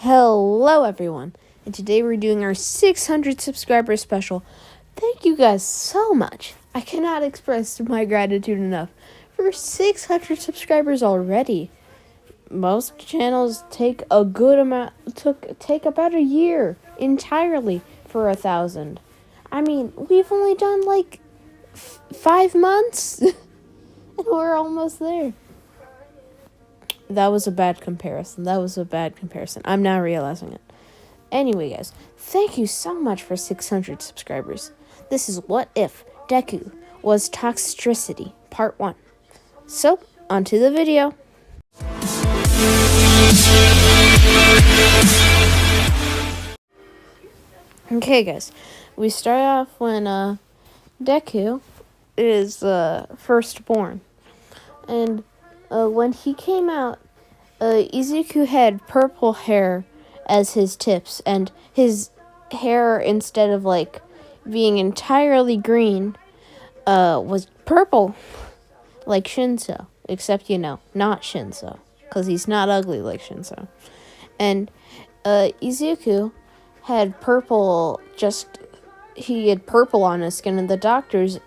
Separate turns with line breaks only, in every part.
Hello everyone, and today we're doing our 600 subscriber special. Thank you guys so much. I cannot express my gratitude enough for 600 subscribers already. Most channels take a good amount, take about a year entirely for 1,000. I mean, we've only done like 5 months, and we're almost there. That was a bad comparison. I'm now realizing it. Anyway, guys, thank you so much for 600 subscribers. This is What If Deku Was Toxtricity, Part 1. So, onto the video. Okay, guys, we start off when Deku is first born. And when he came out, Izuku had purple hair as his tips, and his hair, instead of like being entirely green, was purple, like Shinso, except not Shinso, because he's not ugly like Shinso. And Izuku had purple, he had purple on his skin, and the doctors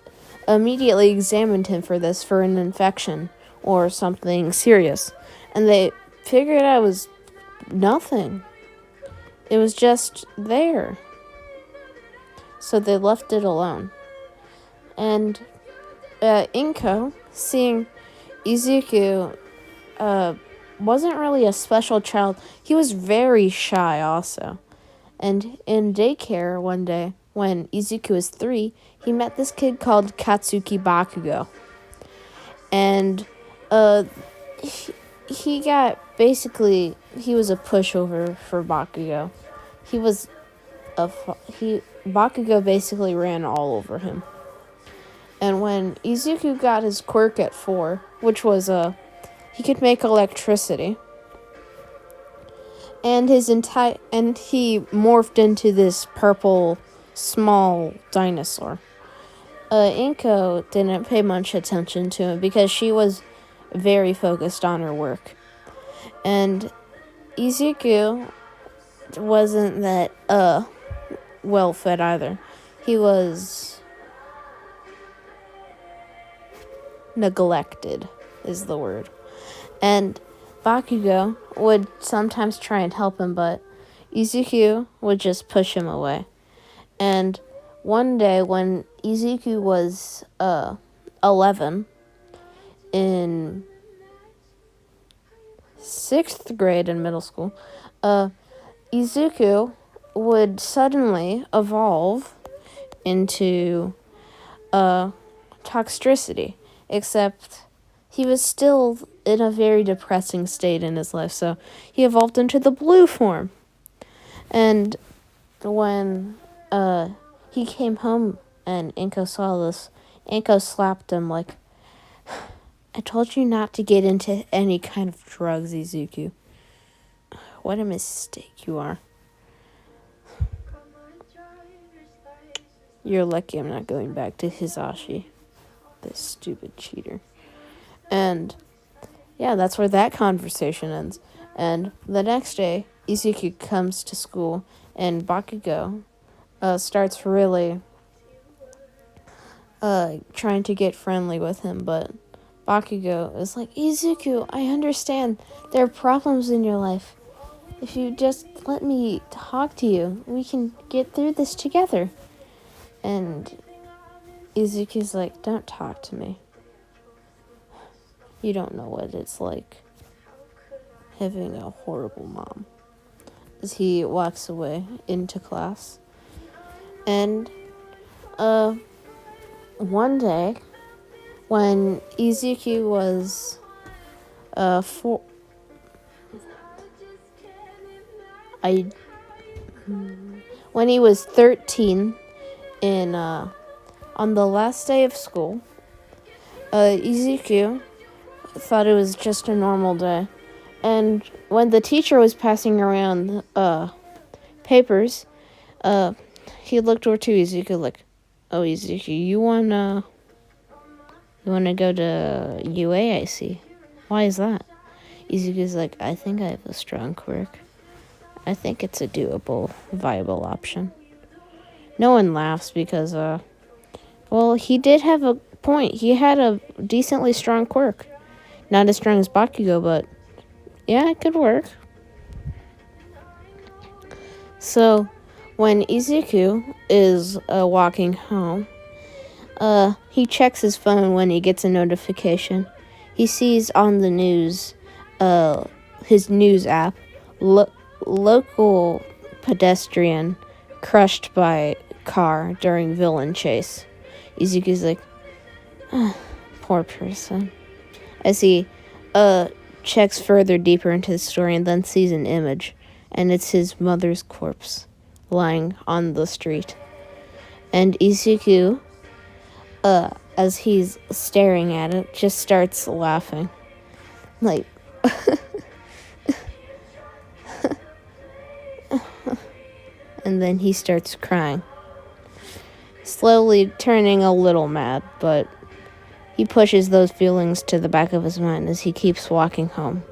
immediately examined him for an infection or something serious, and they figured out it was nothing. It was just there. So they left it alone. And Inko, seeing Izuku wasn't really a special child. He was very shy also. And in daycare one day, when Izuku was 3, he met this kid called Katsuki Bakugo. And he got, basically, he was a pushover for Bakugo. Bakugo basically ran all over him. And when Izuku got his quirk at 4, which was he could make electricity, and he morphed into this purple small dinosaur. Inko didn't pay much attention to him because she was very focused on her work. And Izuku wasn't that well fed either. He was neglected is the word. And Bakugo would sometimes try and help him, but Izuku would just push him away. And one day when Izuku was 11, in 6th grade in middle school, Izuku would suddenly evolve into Toxtricity, except he was still in a very depressing state in his life, so he evolved into the blue form. And when he came home and Inko saw this, Inko slapped him like, "I told you not to get into any kind of drugs, Izuku. What a mistake you are. You're lucky I'm not going back to Hisashi, this stupid cheater." And yeah, that's where that conversation ends. And the next day, Izuku comes to school, and Bakugo starts really trying to get friendly with him, but Bakugo is like, "Izuku, I understand there are problems in your life. If you just let me talk to you, we can get through this together." And Izuku's like, "Don't talk to me. You don't know what it's like having a horrible mom." As he walks away into class. And one day, when Izuku was 4, when he was 13, on the last day of school, Izuku thought it was just a normal day. And when the teacher was passing around papers, he looked over to Izuku like, "Oh, Izuku, you wanna go to UA, I see. Why is that?" Izuku's like, "I think I have a strong quirk. I think it's a doable, viable option. No one laughs because, well, he did have a point. He had a decently strong quirk. Not as strong as Bakugo, but yeah, it could work. So, when Izuku is walking home, he checks his phone when he gets a notification. He sees on the news, his news app, local pedestrian crushed by car during villain chase. Izuku's like, poor person. As he checks further deeper into the story and then sees an image, and it's his mother's corpse lying on the street. And Izuku, as he's staring at it, just starts laughing. Like, and then he starts crying. Slowly turning a little mad, but he pushes those feelings to the back of his mind as he keeps walking home.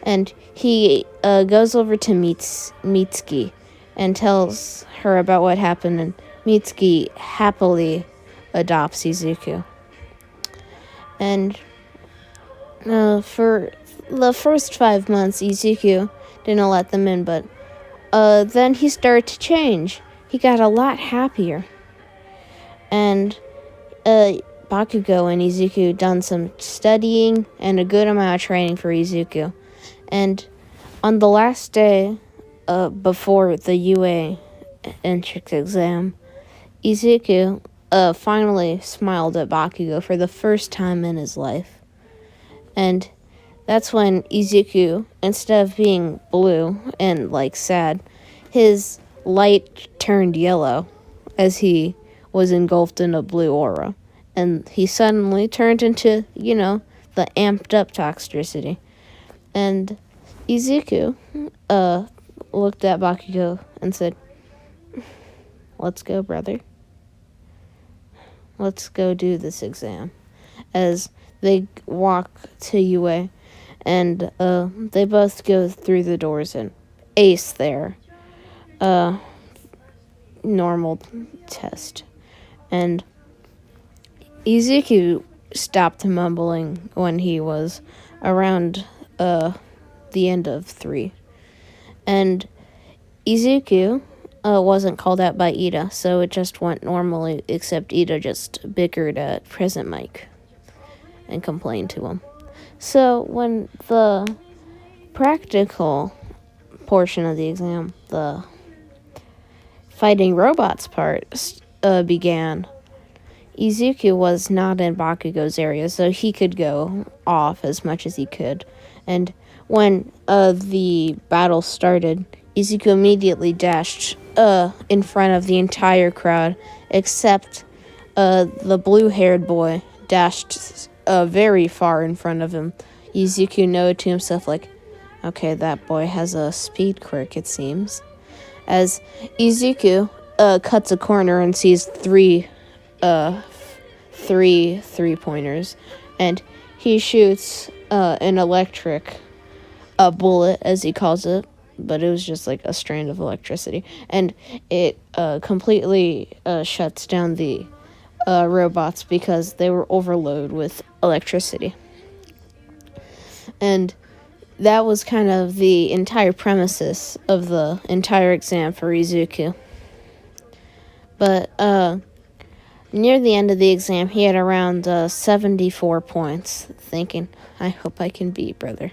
And he goes over to Mitsuki and tells her about what happened, and Mitsuki happily adopts Izuku. And for the first 5 months, Izuku didn't let them in, but then he started to change. He got a lot happier. And Bakugo and Izuku done some studying and a good amount of training for Izuku. And on the last day before the UA entrance exam, Izuku finally smiled at Bakugo for the first time in his life. And that's when Izuku, instead of being blue and sad, his light turned yellow as he was engulfed in a blue aura. And he suddenly turned into, the amped up Toxtricity. And Izuku looked at Bakugo and said, "Let's go, brother. Let's go do this exam." As they walk to UA, and they both go through the doors and ace their normal test. And Izuku stopped mumbling when he was around the end of 3. And Izuku wasn't called out by Ida, so it just went normally, except Ida just bickered at Present Mike and complained to him. So when the practical portion of the exam, the fighting robots part, began, Izuku was not in Bakugo's area, so he could go off as much as he could. And when the battle started, Izuku immediately dashed in front of the entire crowd, except the blue-haired boy dashed very far in front of him. Izuku noted to himself, okay, that boy has a speed quirk, it seems. As Izuku cuts a corner and sees three three-pointers, and he shoots an electric bullet, as he calls it, but it was just a strand of electricity, and it completely shuts down the robots because they were overloaded with electricity. And that was kind of the entire premises of the entire exam for Izuku. But near the end of the exam, he had around 74 points, thinking, I hope I can beat brother.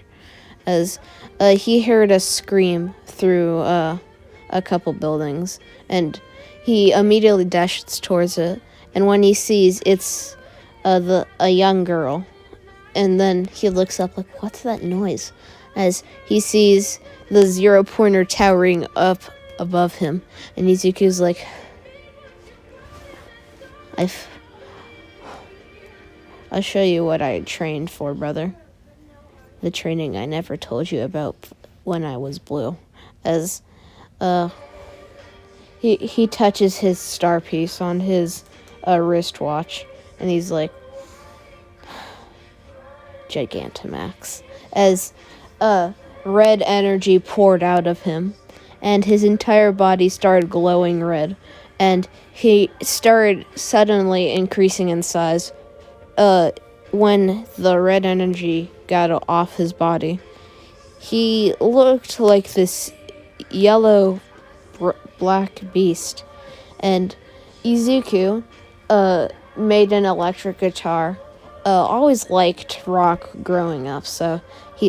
As he heard a scream through a couple buildings, and he immediately dashes towards it. And when he sees it's a young girl, and then he looks up what's that noise? As he sees the 0-pointer towering up above him, and Izuku's I'll show you what I trained for, brother. The training I never told you about when I was blue. As he touches his star piece on his wristwatch, and he's Gigantamax. As red energy poured out of him, and his entire body started glowing red, and he started suddenly increasing in size when the red energy got off his body. He looked like this yellow black beast, and Izuku made an electric guitar. Always liked rock growing up, so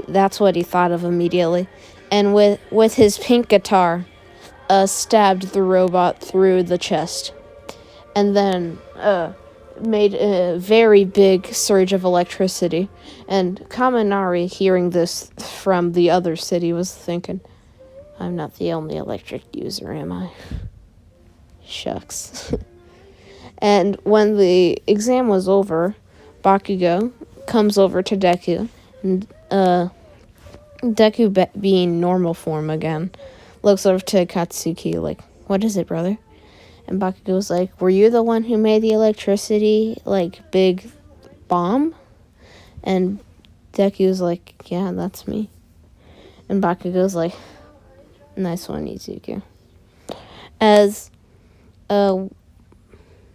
that's what he thought of immediately. And with his pink guitar, stabbed the robot through the chest, and then made a very big surge of electricity. And Kaminari, hearing this from the other city, was thinking, I'm not the only electric user, am I? Shucks. And when the exam was over, Bakugo comes over to Deku, and Deku, being normal form again, looks over to Katsuki like, what is it, brother? And Bakugo's like, were you the one who made the electricity, big bomb? And Deku's like, yeah, that's me. And Bakugo's like, nice one, Izuku. As the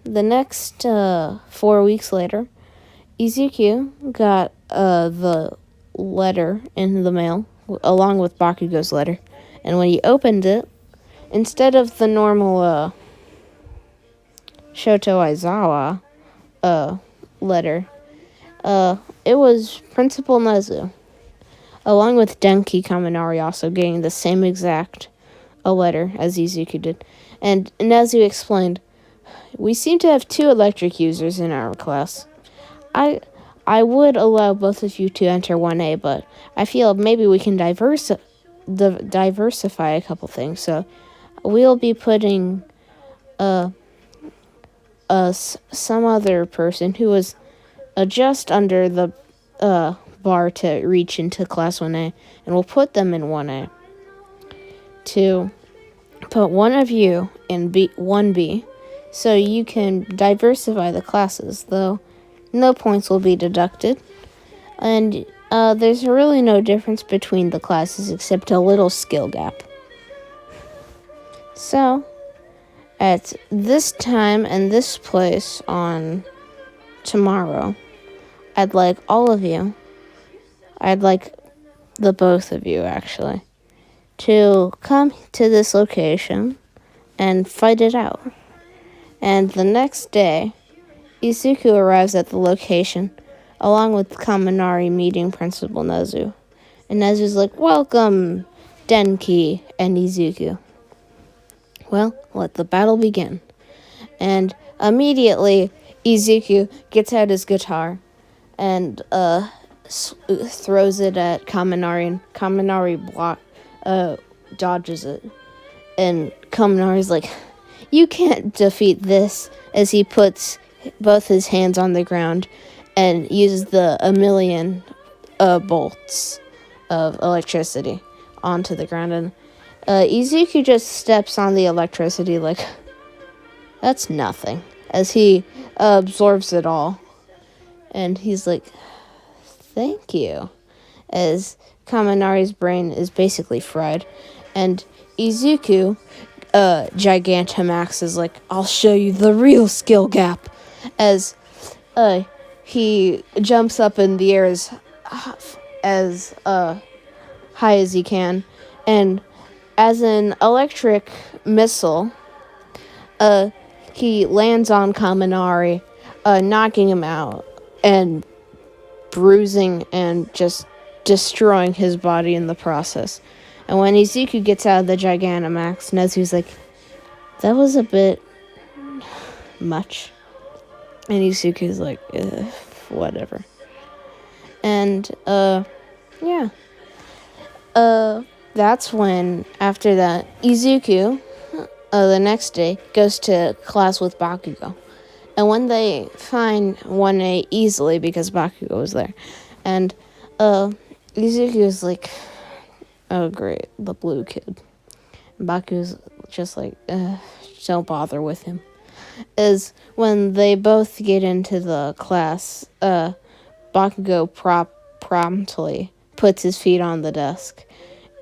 next 4 weeks later, Izuku got the letter in the mail, along with Bakugo's letter. And when he opened it, instead of the normal Shoto Aizawa letter, it was Principal Nezu, along with Denki Kaminari also getting the same exact letter as Izuku did. And Nezu explained, we seem to have 2 electric users in our class. I would allow both of you to enter 1A, but I feel maybe we can diversify a couple things. So we'll be putting some other person who was just under the bar to reach into class 1A, and we'll put them in 1A to put one of you in 1B, so you can diversify the classes, though no points will be deducted. And there's really no difference between the classes except a little skill gap. So, at this time and this place on tomorrow, I'd like all of you, I'd like the both of you actually, to come to this location and fight it out. And the next day, Izuku arrives at the location, along with Kaminari meeting Principal Nezu. And Nezu's like, welcome, Denki and Izuku. Well, let the battle begin. And immediately, Izuku gets out his guitar and throws it at Kaminari, and Kaminari dodges it. And Kaminari's like, you can't defeat this, as he puts both his hands on the ground and uses a million bolts of electricity onto the ground. And Izuku just steps on the electricity like, that's nothing, as he absorbs it all. And he's like, thank you, as Kaminari's brain is basically fried. And Izuku, Gigantamax, is like, I'll show you the real skill gap, as he jumps up in the air as high as he can, and as an electric missile, he lands on Kaminari, knocking him out and bruising and just destroying his body in the process. And when Izuku gets out of the Gigantamax, Nezu's like, that was a bit much. And Izuku's like, whatever. And, yeah. That's when, after that, Izuku, the next day, goes to class with Bakugo. And when they find 1A easily, because Bakugo was there, and Izuku is like, oh great, the blue kid. And Bakugo's just like, don't bother with him. Is when they both get into the class, Bakugo promptly puts his feet on the desk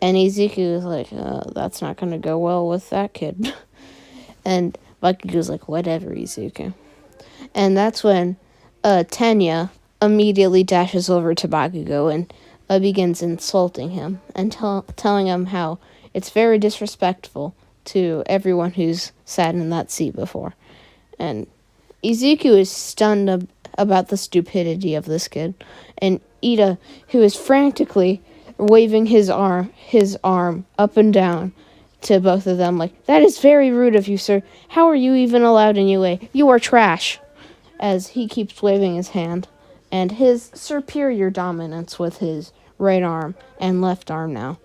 And Izuku is like, that's not going to go well with that kid. And Bakugo's like, whatever, Izuku. And that's when Tenya immediately dashes over to Bakugo and begins insulting him and telling him how it's very disrespectful to everyone who's sat in that seat before. And Izuku is stunned about the stupidity of this kid. And Ida, who is frantically waving his arm up and down to both of them, like, that is very rude of you, sir. How are you even allowed in UA? You are trash. As he keeps waving his hand. And his superior dominance with his right arm and left arm now,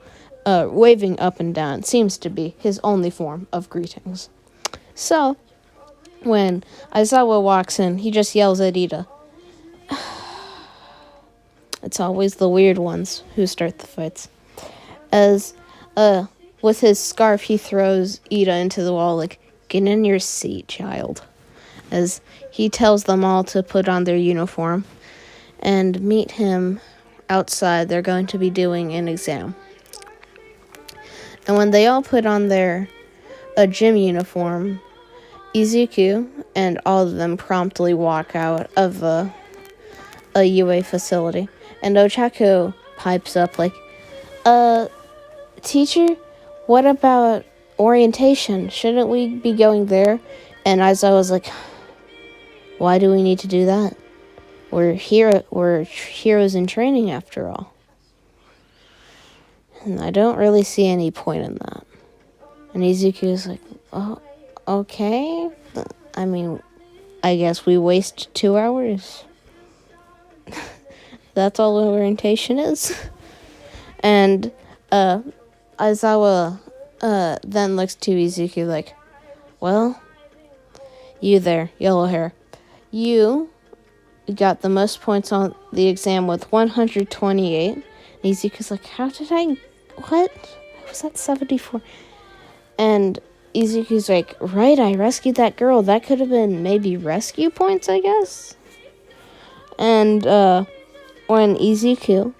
waving up and down, seems to be his only form of greetings. So, when Aizawa walks in, he just yells at Ida. It's always the weird ones who start the fights. As, with his scarf, he throws Ida into the wall, like, get in your seat, child. As he tells them all to put on their uniform and meet him outside. They're going to be doing an exam. And when they all put on their gym uniform, Izuku and all of them promptly walk out of a UA facility. And Ochako pipes up like, teacher, what about orientation? Shouldn't we be going there? And Aizawa was like, why do we need to do that? We're heroes in training after all. And I don't really see any point in that. And Izuku is like, oh, okay. I mean, I guess we waste 2 hours. That's all orientation is. And Aizawa then looks to Izuku like, well, you there, yellow hair. You got the most points on the exam with 128. And Izuku's like, what? I was at 74. And Izuku's like, right, I rescued that girl. That could have been maybe rescue points, I guess. And when Izuku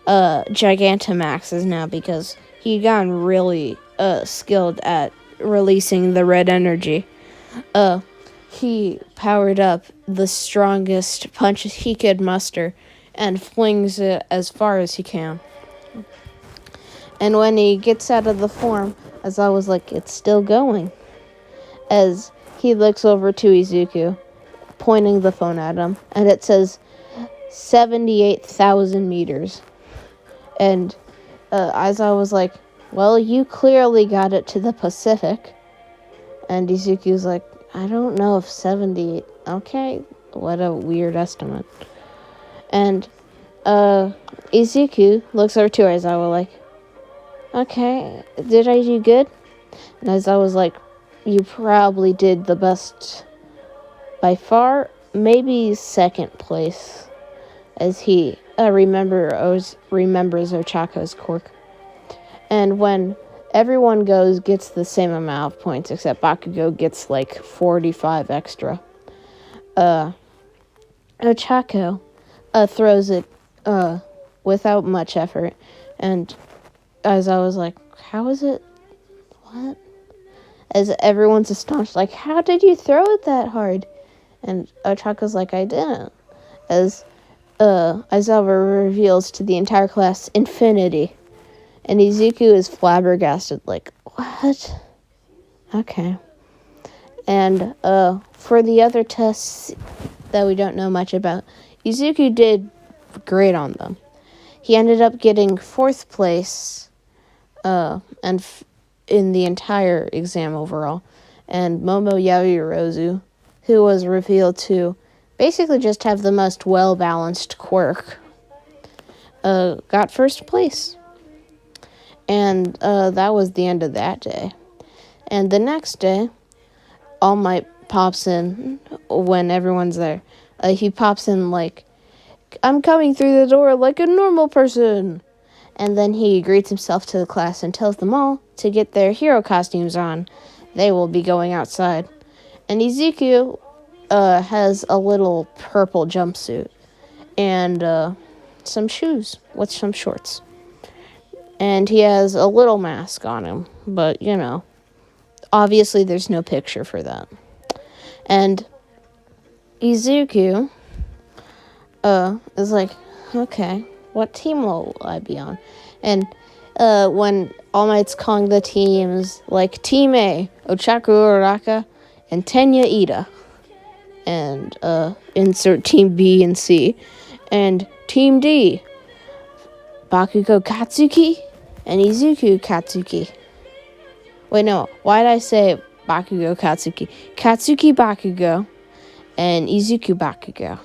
Gigantamaxes now because he gotten really skilled at releasing the red energy. He powered up the strongest punch he could muster and flings it as far as he can. And when he gets out of the form, as I was like, it's still going. As he looks over to Izuku, pointing the phone at him, and it says 78,000 meters. And Aizawa was like, well, you clearly got it to the Pacific. And Izuku's like, I don't know if 70... Okay, what a weird estimate. And Izuku looks over to Aizawa like, okay, did I do good? And Aizawa was like, you probably did the best by far, maybe second place, as he remembers Ochako's Quirk. And when everyone gets the same amount of points, except Bakugo gets like 45 extra. Ochako throws it without much effort, and as I was like, how is it? What? As everyone's astonished, like, how did you throw it that hard? And Ochako's like, I didn't. As Aizawa reveals to the entire class, infinity. And Izuku is flabbergasted, like, what? Okay. And for the other tests that we don't know much about, Izuku did great on them. He ended up getting 4th place in the entire exam overall. And Momo Yaoyorozu, who was revealed to basically just have the most well-balanced quirk, got 1st place. And that was the end of that day. And the next day, All Might pops in when everyone's there. He pops in like, I'm coming through the door like a normal person. And then he greets himself to the class and tells them all to get their hero costumes on. They will be going outside. And Izuku has a little purple jumpsuit and some shoes with some shorts. and he has a little mask on him, but obviously there's no picture for that. And Izuku is like, okay, what team will I be on? And when All Might's calling the teams, like Team A, Ochaku Uraraka, and Tenya Ida. And insert Team B and C. And Team D, Bakugo Katsuki and Izuku Katsuki. Wait, no, why did I say Bakugo Katsuki? Katsuki Bakugo and Izuku Bakugo.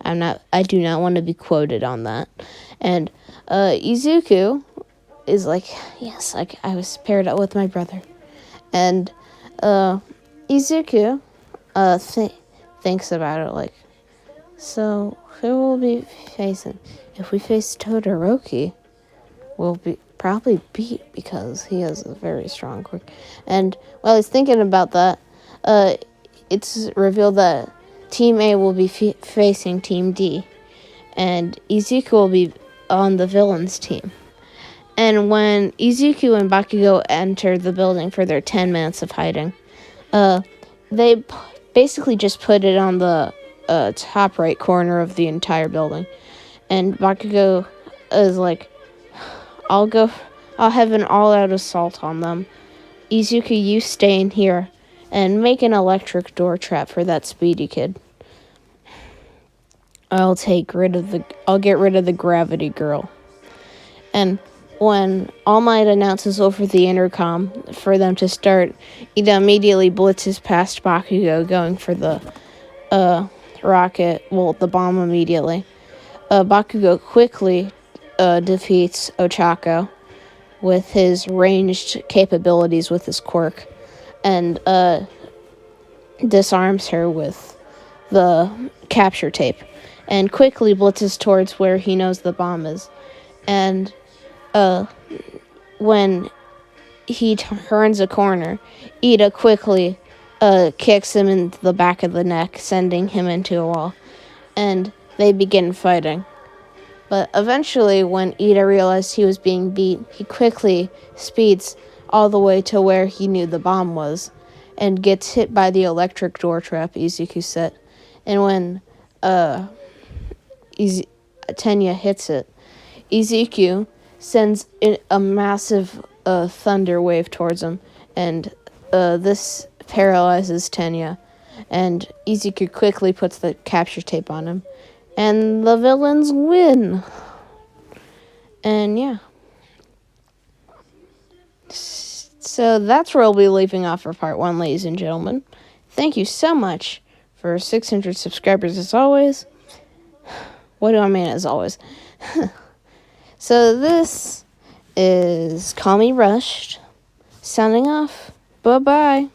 I do not want to be quoted on that. And Izuku is like, yes, I was paired up with my brother. And Izuku thinks about it like, so who will be facing? If we face Todoroki, we'll probably beat because he has a very strong Quirk. And while he's thinking about that, it's revealed that Team A will be facing Team D, and Izuku will be on the villains team. And when Izuku and Bakugo enter the building for their 10 minutes of hiding, they basically just put it on the top right corner of the entire building. And Bakugo is like, I'll have an all-out assault on them. Izuku, you stay in here and make an electric door trap for that speedy kid. I'll get rid of the gravity girl. And when All Might announces over the intercom for them to start, Ida immediately blitzes past Bakugo, going for the the bomb immediately. Bakugo quickly defeats Ochako with his ranged capabilities with his quirk, and disarms her with the capture tape, and quickly blitzes towards where he knows the bomb is. And when he turns a corner, Ida quickly kicks him in the back of the neck, sending him into a wall, and they begin fighting. But eventually, when Ida realized he was being beat, he quickly speeds all the way to where he knew the bomb was, and gets hit by the electric door trap Izuku set. And when Tenya hits it, Izuku sends a massive thunder wave towards him, and this paralyzes Tenya, and Izuku quickly puts the capture tape on him, and the villains win. And yeah. So that's where we'll be leaving off for part 1, ladies and gentlemen. Thank you so much for 600 subscribers as always. What do I mean as always? So this is Call Me Rushed, signing off. Bye-bye.